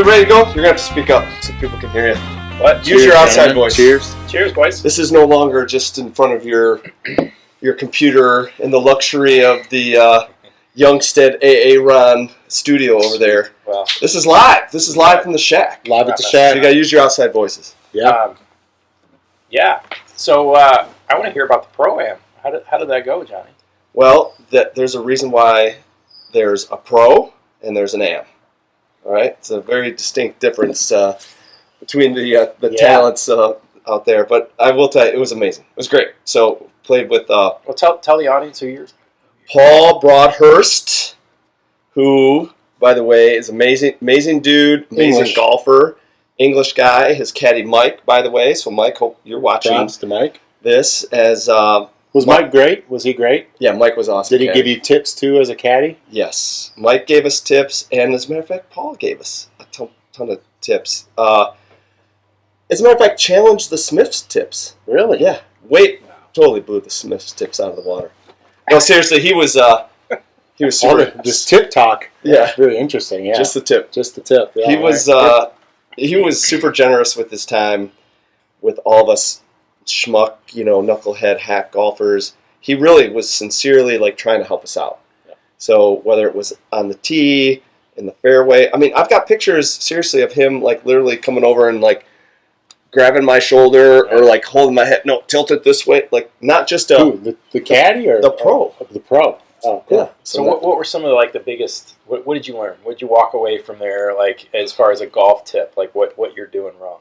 we ready to go? You're going to have to speak up so people can hear you. What? Use your outside voice. Cheers. Cheers, boys. This is no longer just in front of your computer in the luxury of the Youngstead AA Ron studio over there. Well, this is live. This is live from the Shack. Live at the Shack. So you got to use your outside voices. Yeah. Yeah. So I want to hear about the Pro-Am. How did that go, Johnny? Well, there's a reason why there's a pro and there's an am. All right? It's a very distinct difference between the talents out there. But I will tell you, it was amazing. It was great. So played with... well, tell the audience who you're... Paul Broadhurst, who, by the way, is amazing dude, amazing golfer, English guy. His caddy Mike, by the way. So Mike, hope you're watching. Props to Mike. This as was Mike great? Was he great? Yeah, Mike was awesome. Did he give you tips too as a caddy? Yes, Mike gave us tips, and as a matter of fact, Paul gave us a ton of tips. As a matter of fact, challenged the Smiths tips. Really? Yeah. Totally blew the Smiths tips out of the water. No, seriously, he was super. Just tip talk. Yeah, really interesting. Yeah, just the tip. Just the tip. Yeah, he was super generous with his time, with all of us schmuck, knucklehead hack golfers. He really was sincerely trying to help us out. Yeah. So whether it was on the tee, in the fairway, I mean, I've got pictures seriously of him literally coming over and grabbing my shoulder or holding my head. No, tilt it this way. Not just the caddy or the pro. The pro. Oh, cool. Yeah. So what were some of the biggest? What did you learn? What did you walk away from there as far as a golf tip? What you're doing wrong?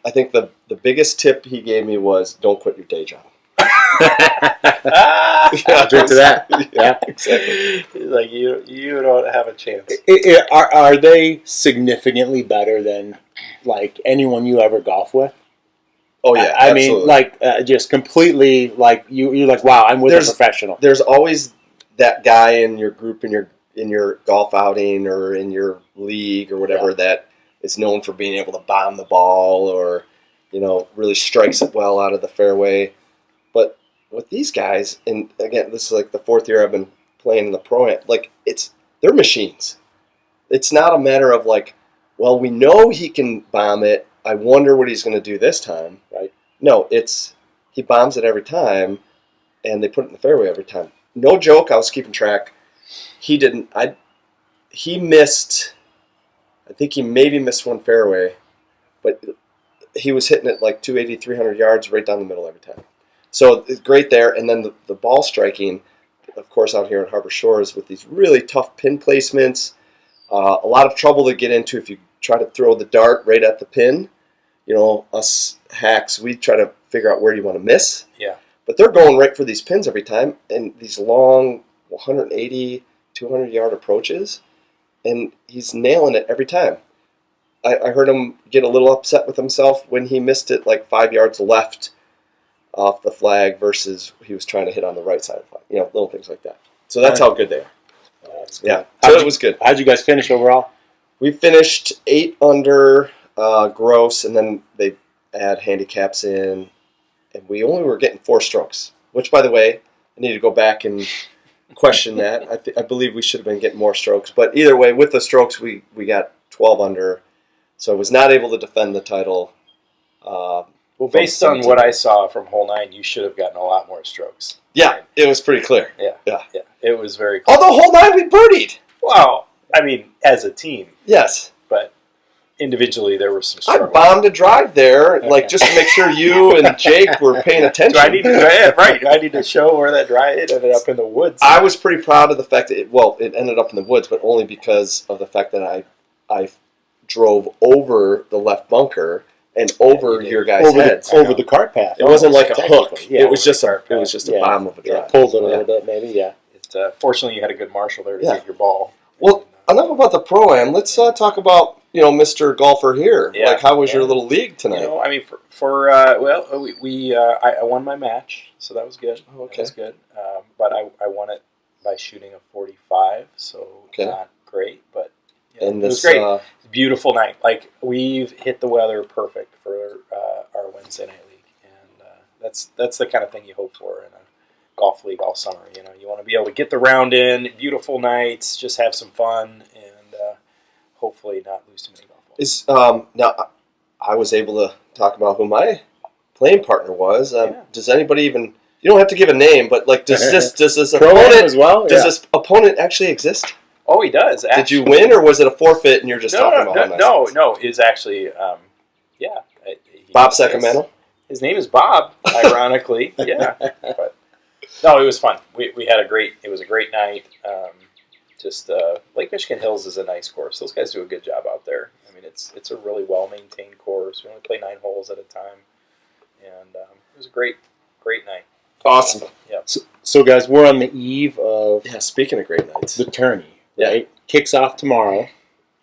I think the biggest tip he gave me was don't quit your day job. Yeah, drink to that. Yeah, exactly. You don't have a chance. Are they significantly better than anyone you ever golf with? Oh yeah, I absolutely. mean, just completely you're wow, I'm with a professional. There's always that guy in your group, in your golf outing or in your league or whatever that is known for being able to bomb the ball or really strikes it well out of the fairway. But with these guys, and again, this is the fourth year I've been playing in the Pro-Am, they're machines. It's not a matter of well, we know he can bomb it. I wonder what he's going to do this time. Right? No, he bombs it every time, and they put it in the fairway every time. No joke. I was keeping track. He didn't. He missed. I think he maybe missed one fairway, but he was hitting it 280, 300 yards right down the middle every time. So it's great there. And then the ball striking, of course, out here at Harbor Shores with these really tough pin placements. A lot of trouble to get into if you try to throw the dart right at the pin. Us hacks, we try to figure out where you want to miss. Yeah. But they're going right for these pins every time, and these long 180, 200-yard approaches, and he's nailing it every time. I heard him get a little upset with himself when he missed it 5 yards left off the flag versus he was trying to hit on the right side of the flag. Little things like that. So that's how good they are. Yeah. So it was good. How'd you guys finish overall? We finished 8 under gross, and then they add handicaps in, and we only were getting 4 strokes, which, by the way, I need to go back and question that. I believe we should have been getting more strokes, but either way, with the strokes, we got 12 under, so I was not able to defend the title. Well, based on what I saw from hole 9, you should have gotten a lot more strokes. Yeah, it was pretty clear. Yeah. It was very clear. Although hole 9 we birdied. Well, I mean, as a team. Yes. But individually, there were some struggles. I bombed a drive there, just to make sure you and Jake were paying attention. Do I need to show where that drive ended up in the woods. I was pretty proud of the fact that it ended up in the woods, but only because of the fact that I drove over the left bunker and over your guys' heads. Over the cart path. It wasn't like a hook. Yeah, it was just a bomb of a drive. Pulled it a little bit, maybe, yeah. Fortunately, you had a good marshal there to get your ball. Well, enough about the Pro-Am. Let's talk about Mr. Golfer here. Yeah, how was your little league tonight? I mean, I won my match, so that was good. Oh, okay. That was good. But I won it by shooting a 45, so not great, but and it was great. Beautiful night. We've hit the weather perfect for our Wednesday night league, and that's the kind of thing you hope for in a golf league all summer. You want to be able to get the round in, beautiful nights, just have some fun, and hopefully not lose too many golf balls. Is now I was able to talk about who my playing partner was. Yeah. Does anybody even? You don't have to give a name, but like, does this Pro-am opponent as well? Does this opponent actually exist? Oh, he does. Actually. Did you win, or was it a forfeit, and you're just talking about how nice it was? No. It's actually, Bob Sacramento? His name is Bob, ironically. Yeah. But, no, it was fun. We had it was a great night. Lake Michigan Hills is a nice course. Those guys do a good job out there. I mean, it's a really well-maintained course. We only play 9 holes at a time. And it was a great night. Awesome. Yeah. So, guys, we're on the eve of Speaking of great nights, the tourney, right? Kicks off tomorrow.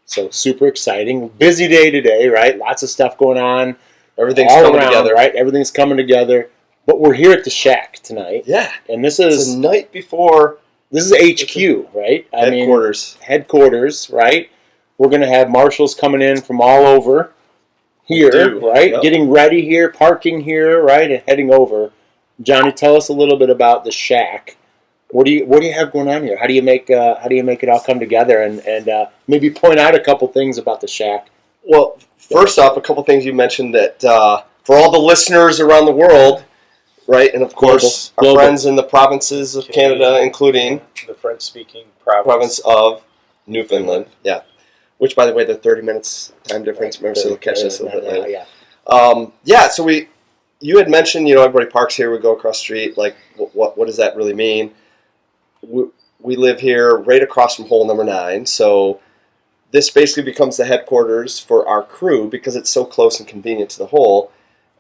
So super exciting. Busy day today, right? Lots of stuff going on. everything's all coming around, together. right? Everything's coming together. But we're here at the Shack tonight. Yeah, And this it's is the night before HQ, right? headquarters. Right? We're going to have marshals coming in from all over here, right? Yep. Getting ready here, parking here, right? And heading over. Johnny, tell us a little bit about the Shack. What do you have going on here? How do you make it all come together, and maybe point out a couple things about the Shack? Well, first off, a couple things you mentioned that for all the listeners around the world, right, and of course our Global. friends in the provinces of Canada, including the French-speaking province of Newfoundland. Yeah, which by the way, they're 30 minutes time difference. Remember, so they'll catch us a little bit later. Yeah. So you had mentioned, everybody parks here. We go across the street. Like, what does that really mean? We live here right across from hole number 9, so this basically becomes the headquarters for our crew because it's so close and convenient to the hole.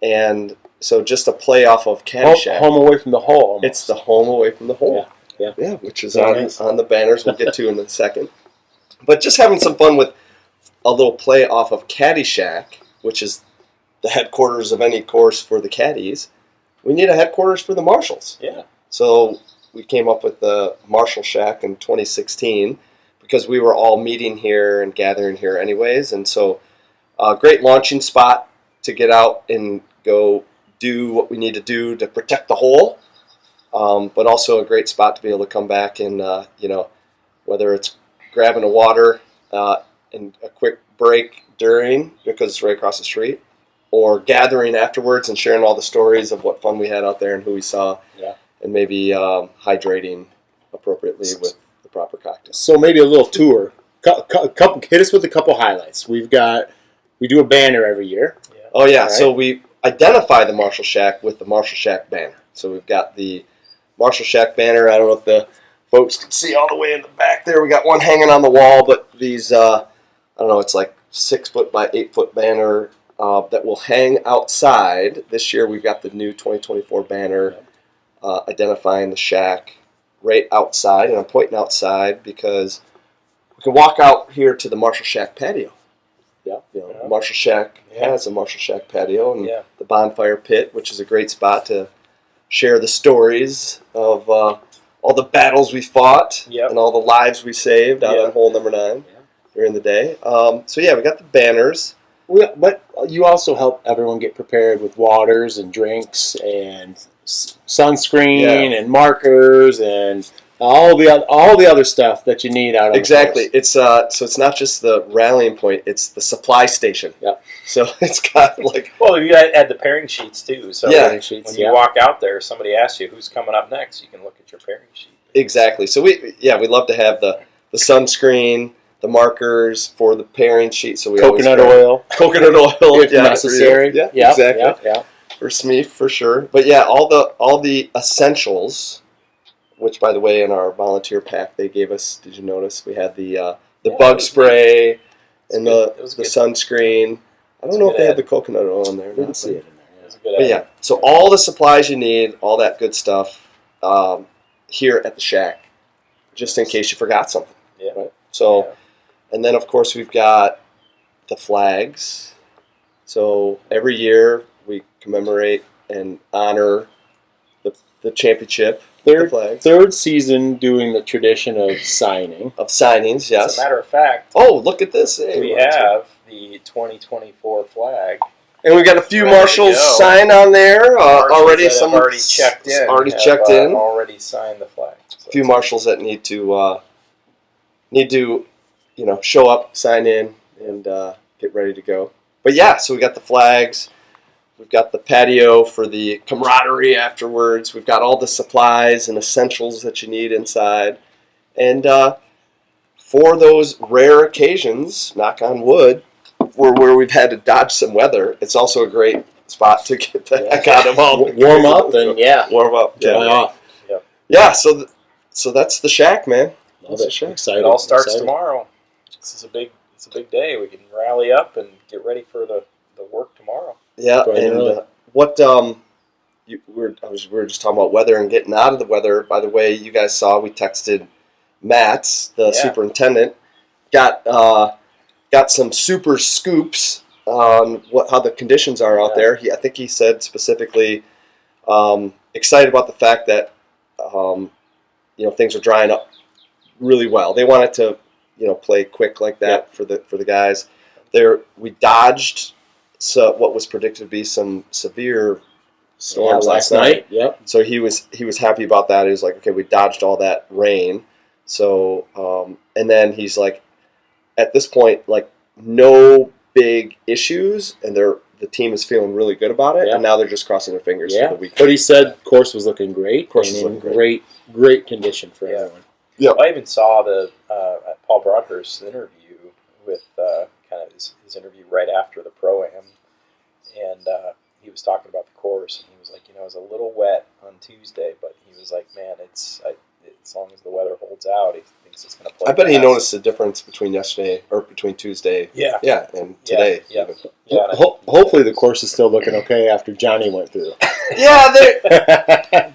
And so just a play off of Caddyshack. Home away from the hole. Almost. It's the home away from the hole. Yeah. Which is Nice. on the banners we'll get to in a second. But just having some fun with a little play off of Caddyshack, which is the headquarters of any course for the caddies. We need a headquarters for the marshals. Yeah. So we came up with the Marshal Shack in 2016 because we were all meeting here and gathering here anyways. And so a great launching spot to get out and go do what we need to do to protect the hole, but also a great spot to be able to come back and, whether it's grabbing a water and a quick break during because it's right across the street, or gathering afterwards and sharing all the stories of what fun we had out there and who we saw. Yeah. And maybe hydrating appropriately with the proper cocktails. So maybe a little tour. Hit us with a couple highlights. We do a banner every year. Yeah. Oh yeah, Right. So we identify the Marshal Shack with the Marshal Shack banner. So we've got the Marshal Shack banner. I don't know if the folks can see all the way in the back there. We got one hanging on the wall, but these I don't know. It's like 6 foot by 8 foot banner that will hang outside. This year we've got the new 2024 banner. Identifying the shack right outside, and I'm pointing outside because we can walk out here to the Marshal Shack patio. Yeah. Marshal Shack has a Marshal Shack patio and Yeah. the bonfire pit, which is a great spot to share the stories of all the battles we fought and all the lives we saved out on hole number 9 during the day. So we got the banners. But you also help everyone get prepared with waters and drinks and sunscreen and markers and all the other stuff that you need out on Exactly. the course. It's so it's not just the rallying point; it's the supply station. Yeah. So it's got like you got to add the pairing sheets too. So Yeah. when you walk out there, somebody asks you who's coming up next. You can look at your pairing sheet. exactly. So we love to have the sunscreen, the markers for the pairing sheet. So we Coconut always oil, coconut oil, if necessary. Yeah, exactly. Yeah. For Smee, for sure. But all the essentials, which by the way, in our volunteer pack they gave us. Did you notice we had the bug spray and the sunscreen? I don't know if they had the coconut oil in there. We didn't see it in there. That's a good idea. So all the supplies you need, all that good stuff, here at the Shack, just in case you forgot something. Yeah. Right? So, and then of course we've got the flags. So every year we commemorate and honor the championship. The flags. Third season doing the tradition of signing. Of signings, yes. As a matter of fact, oh, look at this. Hey, we have the 2024 flag. And we've got a few ready to marshals go. sign on there. Already Marshals that some have already checked in. Already signed the flag. So a few marshals that need to show up, sign in, and get ready to go. But yeah, so we got the flags. We've got the patio for the camaraderie afterwards. We've got all the supplies and essentials that you need inside. And for those rare occasions, knock on wood, where we've had to dodge some weather, it's also a great spot to get the heck out of all. Warm up and warm up, dry off. Yeah, so that's the shack, man. Love it. Excited. It all starts tomorrow. This is a big day. We can rally up and get ready for the work tomorrow. Yeah, and what we were just talking about weather and getting out of the weather. By the way, you guys saw we texted Matt, the superintendent, got some super scoops on how the conditions are out there. I think he said specifically excited about the fact that things are drying up really well. They want it to play quick like that for the guys. We dodged what was predicted to be some severe storms last night. Yep. So he was happy about that. He was like, okay, we dodged all that rain. So and then he's like, at this point, like no big issues, and the team is feeling really good about it. And now they're just crossing their fingers for the week. But he said course was looking great. Course was looking great. Great condition for everyone. Yeah. I even saw the Paul Broadhurst's interview with kind of his interview right after the Pro-Am, and he was talking about the course, and he was like, it was a little wet on Tuesday, but he was like, man, as long as the weather holds out, he thinks it's going to play. I bet he noticed the difference between Tuesday. Yeah, and today. Yeah. Hopefully the course is still looking okay after Johnny went through. Yeah,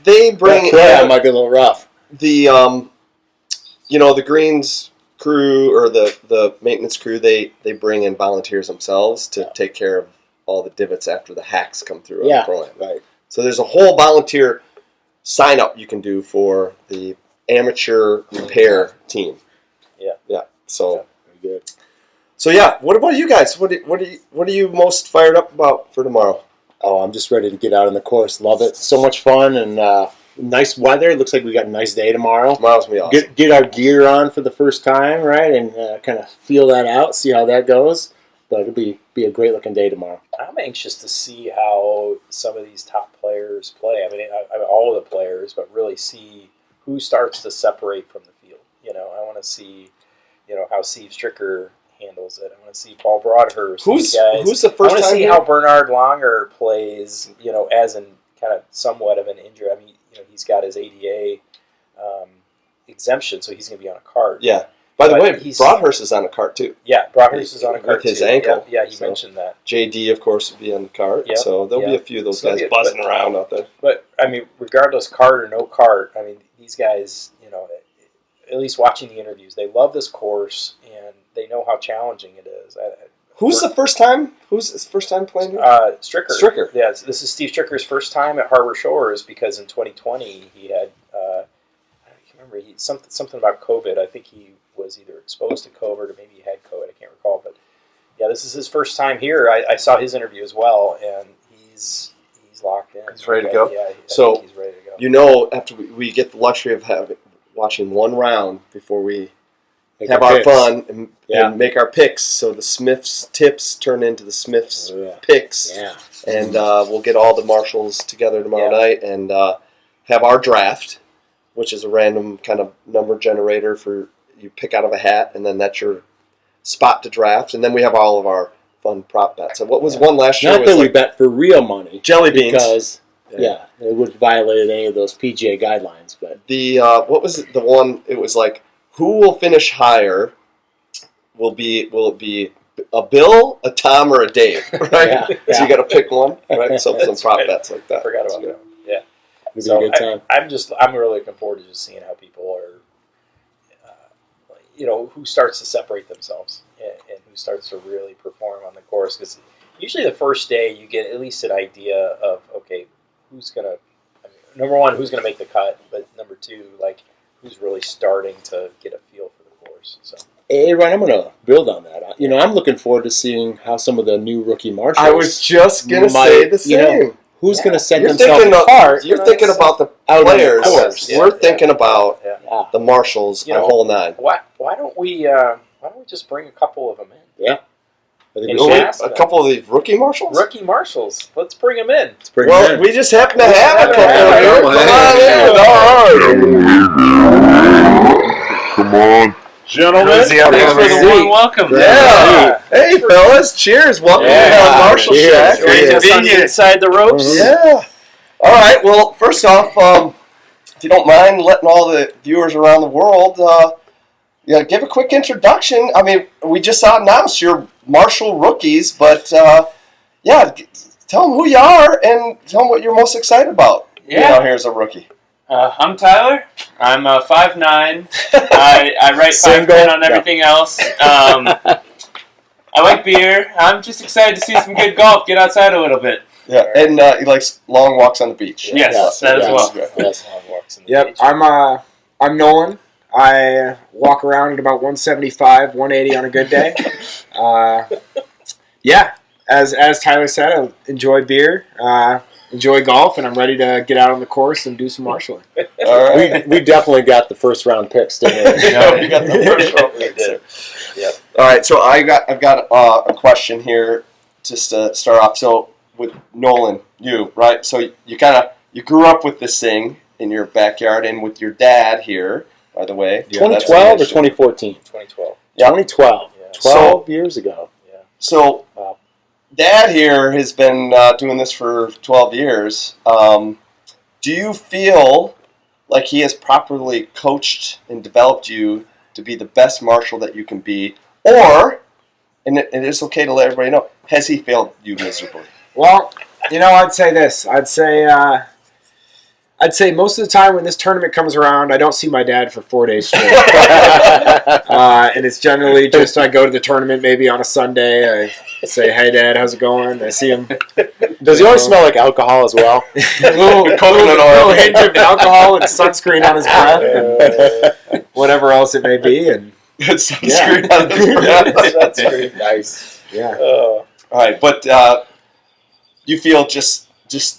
they bring it might be a little rough. The the greens crew or the maintenance crew, they bring in volunteers themselves to take care of all the divots after the hacks come through on the Pro-Am. Right. So there's a whole volunteer sign up you can do for the amateur repair team. Yeah. So very good. So yeah, what about you guys? What are you most fired up about for tomorrow? Oh, I'm just ready to get out on the course. Love it. So much fun and nice weather. It looks like we got a nice day tomorrow. Tomorrow's gonna be awesome. Get our gear on for the first time, right, and kind of feel that out, see how that goes. But it'll be a great looking day tomorrow. I'm anxious to see how some of these top players play. I mean, all of the players, but really see who starts to separate from the field. I want to see, how Steve Stricker handles it. I want to see Paul Broadhurst. Who's the first time? I want to see how Bernard Longer plays. As in kind of somewhat of an injury. I mean, he's got his ADA exemption, so he's going to be on a cart. Yeah. By the way, Broadhurst is on a cart too. Yeah, Broadhurst is on a cart with his ankle. Yeah, he mentioned that. JD, of course, will be on the cart. Yep. So there'll be a few of those guys buzzing around out there. But I mean, regardless, cart or no cart, I mean, these guys, at least watching the interviews, they love this course and they know how challenging it is. Who's his first time playing here? Stricker. Stricker. Yeah, this is Steve Stricker's first time at Harbor Shores because in 2020 he had, I can't remember, something about COVID. I think he was either exposed to COVID or maybe he had COVID. I can't recall. But yeah, this is his first time here. I saw his interview as well, and he's locked in. He's ready to go? Yeah, so he's ready to go. After we get the luxury of watching one round before we have our our fun and make our picks. So the Smiths tips turn into the Smiths picks. Yeah. And we'll get all the marshals together tomorrow night and have our draft, which is a random kind of number generator for you pick out of a hat, and then that's your spot to draft. And then we have all of our fun prop bets. And what was one last year? Not that we bet for real money. Jelly beans. Because, it would violate any of those PGA guidelines. But what was the one? It was like, who will finish higher? Will it be a Bill, a Tom, or a Dave? Right. So you got to pick one. Right. So some prop bets like that. I forgot about that. Yeah. It'd be a good time. I'm really looking forward to just seeing how people are. Who starts to separate themselves and who starts to really perform on the course. Because usually the first day you get at least an idea of, okay, number one, who's going to make the cut, but number two, who's really starting to get a feel for the course. So. Hey, Ryan, I'm going to build on that. I'm looking forward to seeing how some of the new rookie marshals. I was just going to say the same. Who's going to set themselves apart? You're thinking about the players. We're thinking about the marshals on hole 9. Why don't we? I Why don't we just bring a couple of them in? Yeah. I think And we Oh, should. wait, a couple of these rookie marshals? Rookie marshals. Let's bring them in. Let's bring Well, them in. we just happen to have a couple Yeah, here. Come on in. All right. Come on. Gentlemen, Thanks for the warm welcome. Yeah. Hey, fellas. Cheers. Welcome to Marshal Cheers. Shack. Great to Cheers. be inside the ropes. Yeah. All right. Well, first off, if you don't mind letting all the viewers around the world, give a quick introduction. I mean, we just announced you're Marshal rookies, but tell them who you are and tell them what you're most excited about. Yeah. Here as a rookie. I'm Tyler. I'm 5'9". I write 5'10" on everything else. I like beer. I'm just excited to see some good golf. Get outside a little bit. Yeah, and he likes long walks on the beach. Yes, that as well. Yes. Long walks in the Yep, beach. I'm Nolan. I walk around at about 175, 180 on a good day. As Tyler said, I enjoy beer, enjoy golf, and I'm ready to get out on the course and do some marshalling. All right. We definitely got the first round picks, didn't we? Yeah, we got the first round We picks. did. Yep. All right, so I've got a question here just to start off. So with Nolan, you right? So you grew up with this thing in your backyard and with your dad here, by the way. 2012 or 2014? 2012. Yeah. 2012. Yeah. 12 years ago. So, Dad here has been doing this for 12 years. Do you feel like he has properly coached and developed you to be the best marshal that you can be? Or, and it is okay to let everybody know, has he failed you miserably? Well, I'd say this. I'd say most of the time when this tournament comes around, I don't see my dad for 4 days straight. And it's generally just I go to the tournament maybe on a Sunday. I say, "Hey, Dad, how's it going?" I see him. Does he always smell like alcohol as well? little hint of alcohol and sunscreen on his breath and whatever else it may be. And It's sunscreen on his breath. That's great. Nice. yeah, All right, but you feel just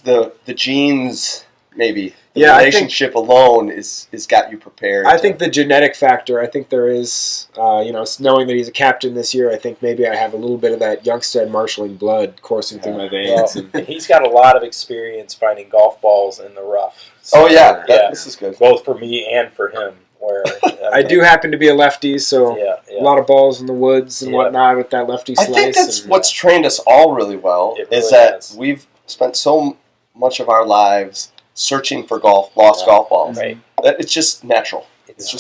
the genes, maybe the Yeah, I think- relationship alone is got you prepared. I think the genetic factor. I think there is, knowing that he's a captain this year. I think maybe I have a little bit of that Youngstead marshalling blood coursing through my veins. Well, and he's got a lot of experience finding golf balls in the rough. Oh yeah, Yeah. this is good. Both for me and for him. Where I do happen to be a lefty, so Yeah. a lot of balls in the woods and Yeah. whatnot with that lefty I slice. think that's and, what's trained us all really well. It Is really that has. we've spent so much of our lives searching for lost golf balls. Right. That it's just natural. It's Yeah.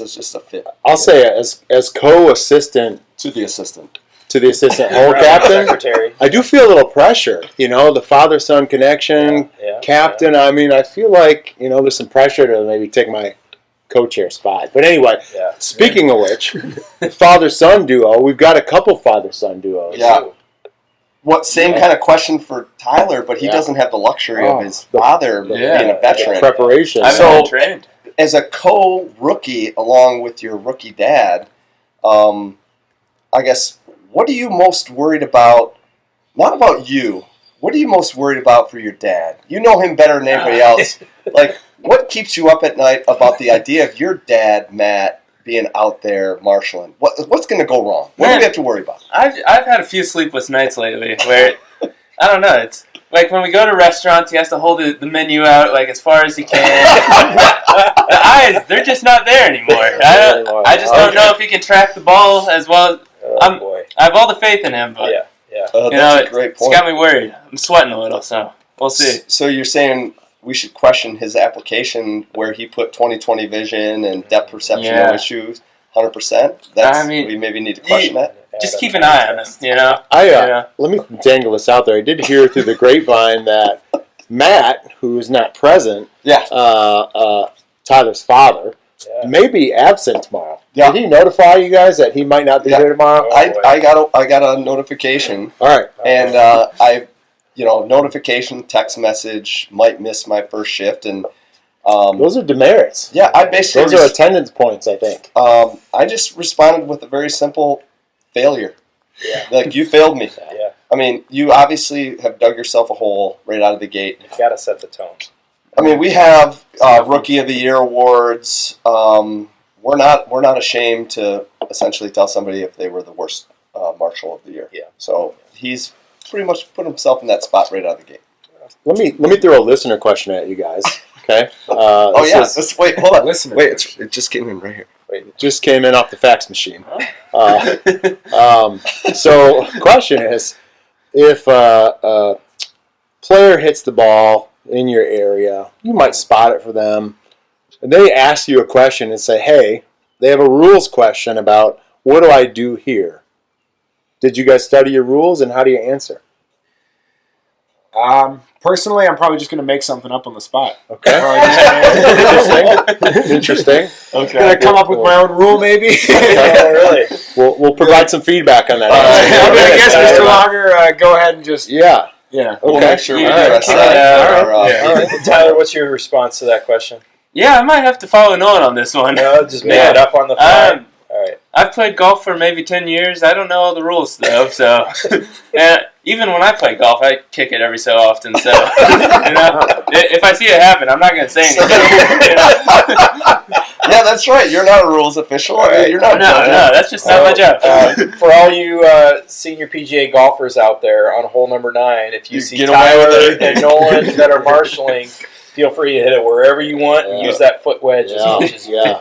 just a fit I'll say as co-assistant to the assistant. to the assistant hole Right, captain, secretary. I do feel a little pressure. The father-son connection, Yeah. captain. I mean, I feel like there's some pressure to maybe take my co-chair spot. But anyway, Yeah. speaking of which, father-son duo. We've got a couple father-son duos. Yeah. What same kind of question for Tyler, but he Yeah. doesn't have the luxury Oh, of his father being a veteran. Preparation. I've So- been trained. As a co-rookie along with your rookie dad, I guess, what are you most worried about? Not about you. What are you most worried about for your dad? You know him better than anybody else. Like, what keeps you up at night about the idea of your dad, Matt, being out there marshalling? What's going to go wrong? What do Man. we have to worry about? I've had a few sleepless nights lately where I don't know. It's like when we go to restaurants, he has to hold the menu out like as far as he can. The eyes, they're just not there anymore. I just don't know if he can track the ball as well. Oh boy. I have all the faith in him, but Yeah. That's a great it's point. got me worried. I'm sweating a little, so we'll see. So you're saying we should question his application where he put 20/20 vision and depth perception Yeah. no issues 100%? That's, I mean, we maybe need to question that. Just keep an eye on him, Let me dangle this out there. I did hear through the grapevine that Matt, who is not present, Yeah. Tyler's father, Yeah. may be absent tomorrow. Yeah. Did he notify you guys that he might not be Yeah. there tomorrow? Oh, boy. I got a notification, All right. and notification, text message, might miss my first shift, and Those are demerits. yeah, I basically Those are attendance points, I think. I just responded with a very simple failure. Yeah. Like, you failed me. Yeah. I mean, you obviously have dug yourself a hole right out of the gate. You've got to set the tone. I mean, we have Rookie of the Year awards. One we're not ashamed to essentially tell somebody if they were the worst marshal of the year. Yeah. So he's pretty much put himself in that spot right out of the gate. Let me throw a listener question at you guys. Okay. Wait, hold on. Listener Wait, question. it just came in right here. Just came in off the fax machine. So, question is, if a player hits the ball in your area, you might spot it for them, and they ask you a question and say, hey, they have a rules question about what do I do here? Did you guys study your rules, and how do you answer? Personally, I'm probably just going to make something up on the spot. Okay. Interesting. I'm going to come up with my own rule, maybe. Oh, really? We'll provide some feedback on that. I guess, Mr. Longer, go ahead and just... Yeah. Yeah. We'll Okay. make sure we Yeah, address all that. right. All right. Tyler, what's your response to that question? Yeah, I might have to follow Nolan on this one. No, just make Yeah. it up on the fly. All right. I've played golf for maybe 10 years. I don't know all the rules, though. So, and even when I play golf, I kick it every so often. So, if I see it happen, I'm not going to say anything. Yeah, that's right. You're not a rules official. I mean, you're not. No, that's just not my job. For all you senior PGA golfers out there, on hole number 9, if you see get away with Tyler it. and Nolan that are marshalling, feel free to hit it wherever you want and Yeah. use that foot wedge as much as you Yeah.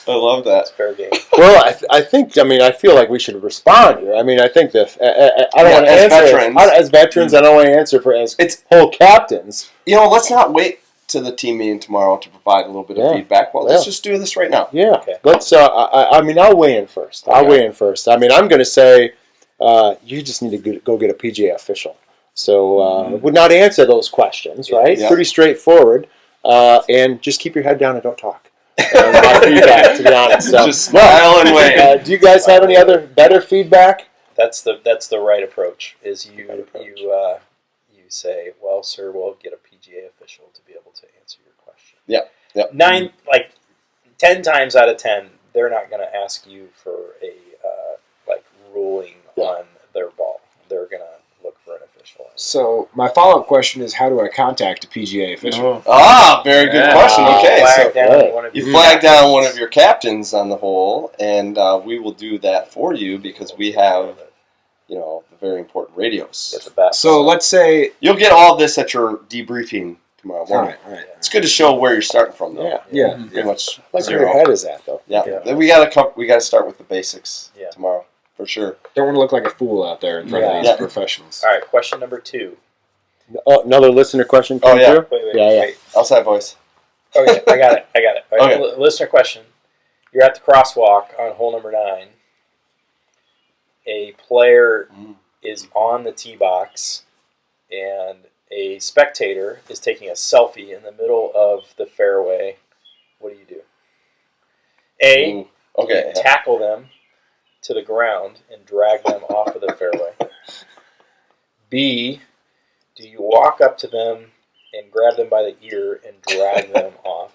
I love that. It's fair game. Well, I feel like we should respond here. I mean, I think that I don't want to as answer veterans. as veterans. I don't want to answer for as whole captains. Let's not wait to the team meeting tomorrow to provide a little bit of feedback. Well, let's just do this right now. Yeah. Okay. Let's. I'll weigh in first. I'll weigh in first. I mean, I'm going to say you just need to go get a PGA official. So would not answer those questions, right? Yeah. Pretty straightforward. And just keep your head down and don't talk. My feedback, to be honest. So, Just smile and wait. do you guys have any other better feedback? That's the right approach. Is you say, well, sir, we'll get a PGA official to be able to answer your question. Yeah. 10 times out of 10, they're not going to ask you for a ruling on their ball. They're going to look for an official. So, my follow-up question is, how do I contact a PGA official? Very good Yeah. question. Okay, Flag so down one of you your flag captains. down one of your captains on the hole, and we will do that for you because we have, the very important radios. Get the best. So, let's say... You'll get all this at your debriefing tomorrow morning. All right. It's good to show where you're starting from, though. Yeah. Pretty much Like where zero. your head is at, though. Yeah. Yeah. Then we gotta start with the basics Yeah. tomorrow for sure. Don't want to look like a fool out there in front of these Yeah. professionals. All right, question number 2. Oh, another listener question Oh, came yeah. through? Wait. Yeah. Outside voice. Okay, I got it. All right, Okay. listener question. You're at the crosswalk on hole number 9. A player is on the tee box, and a spectator is taking a selfie in the middle of the fairway. What do you do? A, Ooh. Okay. you tackle them to the ground and drag them off of the fairway. B, do you walk up to them and grab them by the ear and drag them off?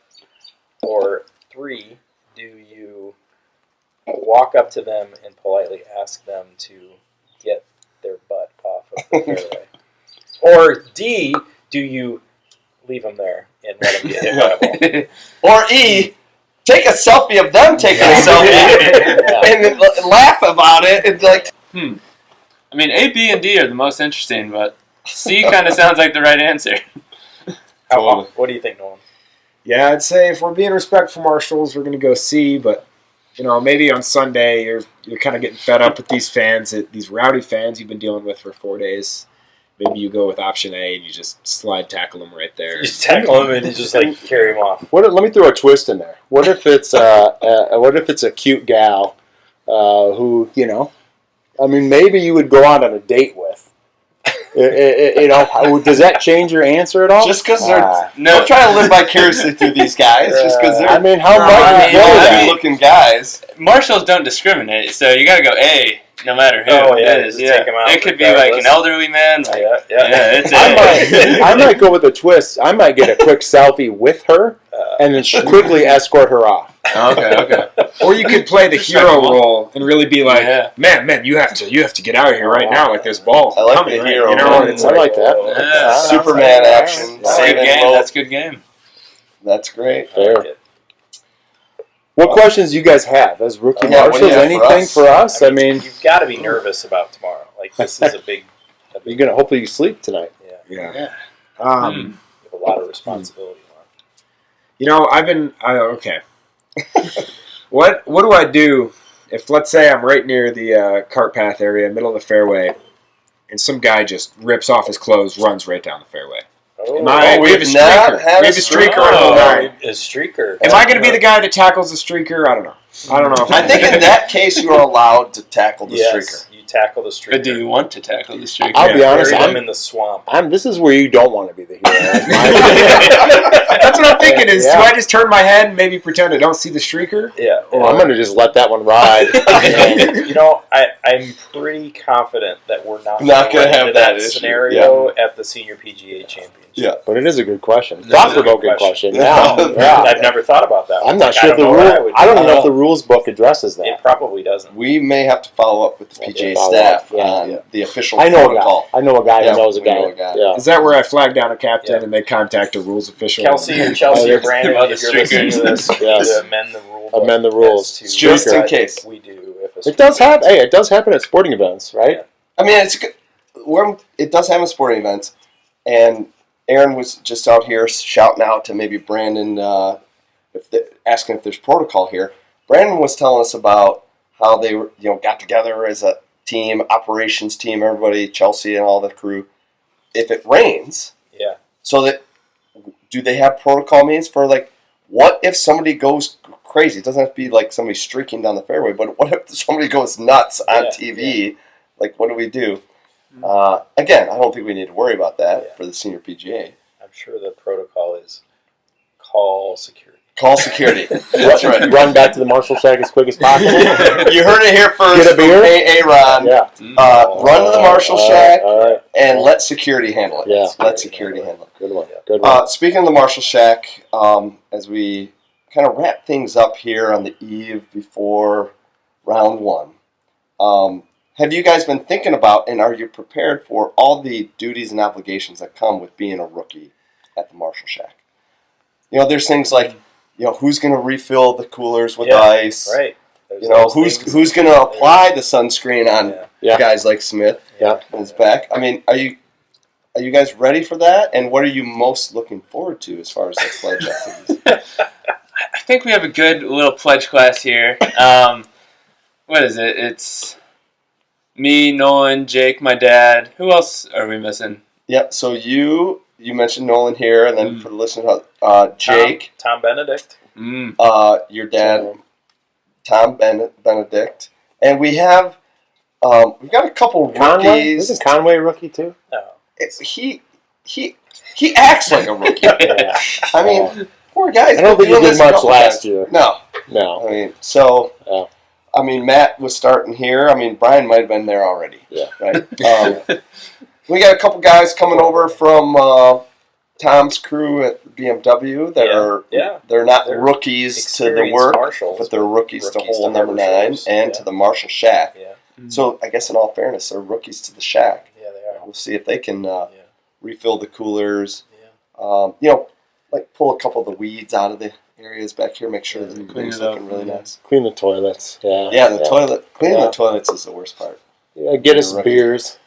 Or 3, do you walk up to them and politely ask them to get their butt off of the fairway? Or D, do you leave them there and let them get hit by a ball? Or E, take a selfie of them taking a selfie and then laugh about it and like. I mean, A, B, and D are the most interesting, but C kind of sounds like the right answer. What do you think, Nolan? Yeah, I'd say if we're being respectful marshals, we're going to go C, but maybe on Sunday you're kind of getting fed up with these fans, these rowdy fans you've been dealing with for 4 days. Maybe you go with option A and you just slide tackle them right there. You just tackle them and you just carry them off. Let me throw a twist in there. What if it's a cute gal who maybe you would go out on a date with? Does that change your answer at all? Just because they're No. don't try to live vicariously through these guys. Just because they're how might you go that? looking guys. Marshals don't discriminate, so you got to go A, no matter who Oh, yeah, it is. just take 'em out It could be like regardless. an elderly man. Like, it's A. I might go with a twist. I might get a quick selfie with her and then quickly escort her off. Okay. Or you could play the hero Respectable. role and really be like, Yeah. man, you have to get out of here right now, like this ball. I like coming, the right? hero You know, role. and it's I like that. Yeah. Superman action. That's a good game. That's a good game. That's great. Fair. What questions do you guys have as rookie Yeah, what do marshals? you have for Anything us? for us? I mean, you've got to be nervous about tomorrow. Like this is a big. you're gonna hopefully you sleep tonight. Yeah. Yeah. You have a lot of responsibility on. You know, okay. What do I do if, let's say, I'm right near the cart path area, middle of the fairway, and some guy just rips off his clothes, runs right down the fairway? Oh, We have a streaker. We have a streaker on hole 9. A streaker. Am I going to be the guy that tackles the streaker? I don't know. I don't know. If I think in that case you are allowed to tackle the streaker. You tackle the streaker. But do you want to tackle the streaker? I'll be honest. Bury them in the swamp. This is where you don't want to be the hero. That's what I'm thinking. Is Yeah. do I just turn my head and maybe pretend I don't see the streaker? Yeah. I'm gonna just let that one ride. You know, I'm pretty confident that we're not Not gonna gonna have into that that issue. scenario at the Senior PGA Championship. Yeah. But it is a good question. It is a Thought-provoking good question. question. Yeah. I've never thought about that. I'm not sure if the know what I rule. would I don't do. even know if the rules book addresses It that. probably doesn't. We may have to follow up with the PGA follow staff up, yeah. on the official I know a protocol. guy. I know a guy Yeah, who knows a we know guy. a guy. Yeah. Is that where I flag down a captain Yeah. and they contact a rules official? Kelsey or Chelsea or Brandon, About the if you're listening to this, Yes. to amend the rule. book Amend the rules. as to Just in what case. we do. If a It does streaker- happen. Hey, it does happen at sporting events, right? I mean, it does happen at sporting events, and Aaron was just out here shouting out to maybe Brandon, asking if there's protocol here. Brandon was telling us about how they were, got together as a team, operations team, everybody, Chelsea and all the crew. If it rains, Yeah. so that do they have protocol meetings for what if somebody goes crazy? It doesn't have to be like somebody streaking down the fairway, but what if somebody goes nuts on Yeah, TV? Like, what do we do? Again, I don't think we need to worry about that for the Senior PGA. I'm sure the protocol is call security. Call security. That's right. Run back to the Marshal Shack as quick as possible. You heard it here first. Get a beer? From Aaron. Yeah. Run to the Marshal Shack All right. and let security handle it. Yeah. Let security handle it. Good one. Good one. Speaking of the Marshal Shack, as we kind of wrap things up here on the eve before round 1, have you guys been thinking about and are you prepared for all the duties and obligations that come with being a rookie at the Marshal Shack? There's things like, who's going to refill the coolers with ice? Right. There's those things. Who's going to apply the sunscreen on Yeah. guys like Smith Yeah. on his back? I mean, are you guys ready for that? And what are you most looking forward to as far as the pledge activities? I think we have a good little pledge class here. What is it? It's me, Nolan, Jake, my dad. Who else are we missing? Yep. So you mentioned Nolan here, and then for the listeners, Jake, Tom Benedict. your dad, Tom Benedict, and we've got a couple Conway? rookies. Isn't Conway a rookie too? No. He acts like a rookie. Yeah. I mean, poor guy's I don't been think he doing did this a much couple last times. year. No. No. I mean, so. Yeah. I mean, Matt was starting here. I mean, Brian might have been there already. Yeah. Right. We got a couple guys coming over from Tom's crew at BMW that are they're not They're rookies to the experienced work, marshals, but they're rookies to hole to number Harbor 9 Shores. and to the Marshal Shack. Yeah. So I guess in all fairness, they're rookies to the Shack. Yeah, they are. We'll see if they can refill the coolers. Yeah. Like pull a couple of the weeds out of the areas back here, make sure that Clean everything's it up. looking really nice. Clean the toilets. Yeah. Yeah, the toilet cleaning Yeah. the toilets is the worst part. Yeah, get us some Rookie. beers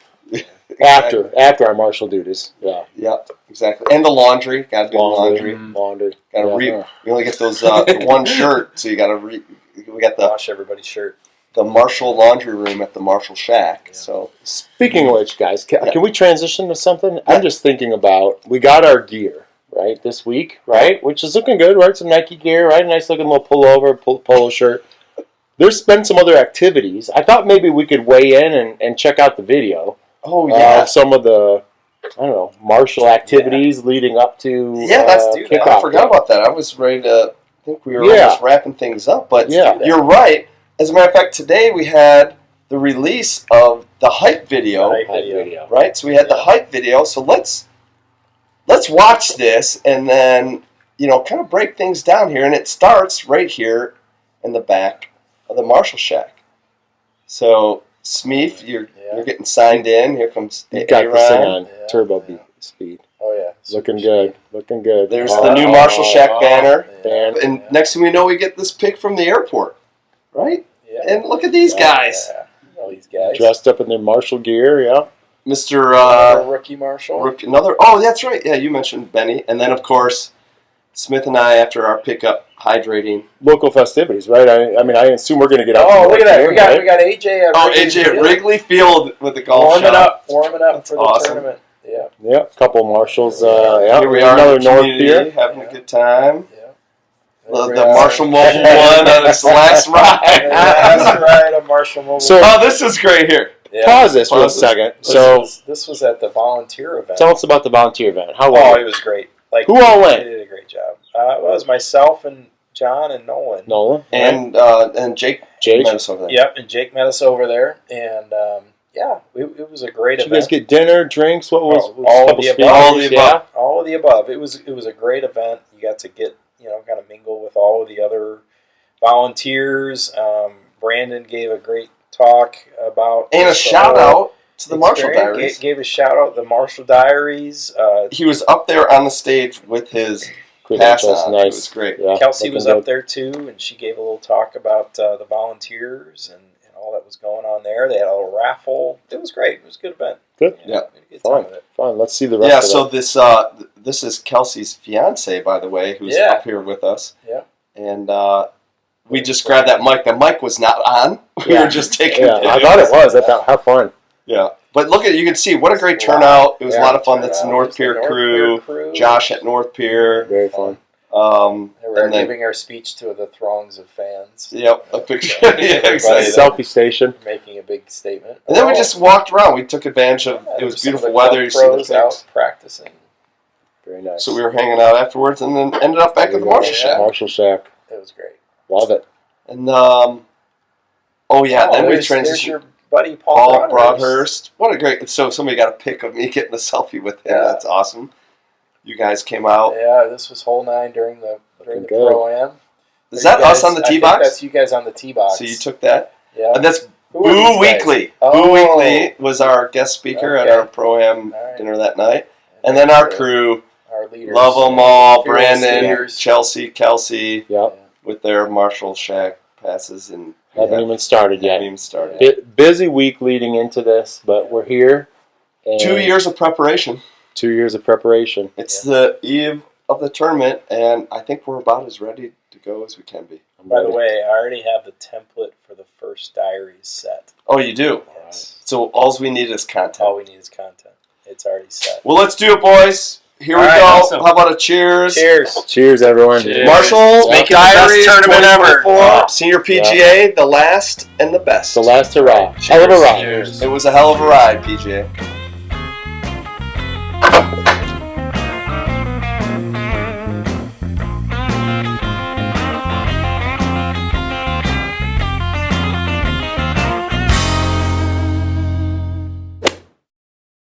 Exactly. after our Marshal duties. Yeah. Yep, exactly. And the laundry, got to do laundry. Laundry. Got to Yeah. We only get those one shirt, so you got to we got the Wash everybody's shirt. Marshal laundry room at the Marshal Shack. Yeah. So Speaking of which, guys, can Yeah. we transition to something? I'm just thinking about, we got our gear, right, this week, right, which is looking good, right, some Nike gear, right, a nice looking little pullover, polo shirt. There's been some other activities. I thought maybe we could weigh in and check out the video of some of the, I don't know, Marshal activities leading up to let's do that. kickoff I forgot day. about that. I was ready to think we were Yeah. almost wrapping things up, but Yeah. you're right. As a matter of fact, today we had the release of the hype video. Hype Hype video. video. Right, so we had the hype video. So let's watch this and then kind of break things down here. And it starts right here in the back of the Marshal Shack. So Smeeth, you're getting signed in. Here comes You got this thing Aaron. on turbo speed. Oh, yeah. Looking good. Looking good. There's the new Marshal Shack banner. Band. And next thing we know, we get this pic from the airport, right? Yeah. And look at these guys. Yeah. All these guys. Dressed up in their Marshall gear, yeah. Mr. Another rookie Marshall. Another. Oh, that's right. Yeah, you mentioned Benny. And then, of course, Smith and I, after our pickup, hydrating. Local festivities, right? I mean, I assume we're going to get out. Oh, to look at that. game, We got right? AJ at Wrigley AJ at Field. Wrigley Field with the golf Warming shop. up That's for the awesome. tournament. Yeah. Yeah, a couple Marshalls. Yeah, Here we are another in the North community, Pier. having a good time. Yeah. The Marshall Mobile won on its last ride. Last ride of Marshall Mobile. So- Oh, this is great here. Yeah. Pause this real Pause this. second. This So, was at the volunteer event. tell us about the volunteer event. How Oh, was it was great. Like Who all went? They did a great job. It was myself and John and Nolan. it? Nolan And Jake Jake. met us over there. Yep, and Jake met us over there, and it was a great Did you event. guys get dinner, drinks? What was Oh, all of couple the above. speakers? All of the Yeah. above. All of the above. It was a great event. You got to get kind of mingle with all of the other volunteers. Brandon gave a great talk about And a just the shout whole out to the Marshall experience. Diaries. Gave a shout out to the Marshall Diaries. He was up there on the stage with his pass Credentials, on. It was nice. great. Yeah, Kelsey looking was good. up there too, and she gave a little talk about the volunteers and all that was going on there. They had a little raffle. It was great. It was a good event. Good. We had a good time Fun. with it. Fun. Let's see the rest Yeah, of so it. this is Kelsey's fiance, by the way, who's Yeah. up here with us. Yeah. And we just grabbed that mic. The mic was not on. We Yeah. were just taking Yeah, I videos. thought it was. I thought, have fun. Yeah. But look at it. You can see what a great Wow. turnout. It was a Yeah. lot of fun. That's the North It's Pier North crew. crew. Josh at North Pier. Very fun. They were And then, giving our speech to the throngs of fans. yep, a picture. Everybody yeah, that- exactly. Selfie station. Making a big statement. And then we just walked around. We took advantage of it was Some of beautiful the weather. club You see the pros out pics. practicing. Very nice. So we were hanging out afterwards, and then ended up back at the Marshal Shack. Marshall Shack. It was great. Love it. And then we there's transitioned. your buddy Paul Paul Broadhurst. What a great! So somebody got a pic of me getting a selfie with him. Yeah. That's awesome. You guys came out. Yeah, this was hole 9 during the Looking good. pro-am. Is that us on the I tee think box? That's you guys on the tee box. So you took that, Yeah. and that's Who were these Boo guys? Weekly. Oh. Boo Weekly was our guest speaker at Okay. our pro-am All right. dinner that night, and then our crew, Our leaders. love them all. Fearless Brandon, leaders. Chelsea, Kelsey, Yep. with their Marshall Shack passes, and Haven't even started yet. haven't even started. Busy week leading into this, but we're here. And 2 years of preparation. 2 years of preparation. It's the eve of the tournament, and I think we're about as ready to go as we can be. I'm By the ready. way, I already have the template for the first diaries set. Oh, you do? Yes. So all we need is content. All we need is content. It's already set. Well, let's do it, boys. Here we All right, go. awesome. How about a cheers? Cheers. Cheers, everyone. Cheers. Marshall Make it the best Diaries tournament ever. 2024, Senior PGA, the last and the best. The last hurrah. Hell of a ride. Cheers. It was a hell of a ride, PGA.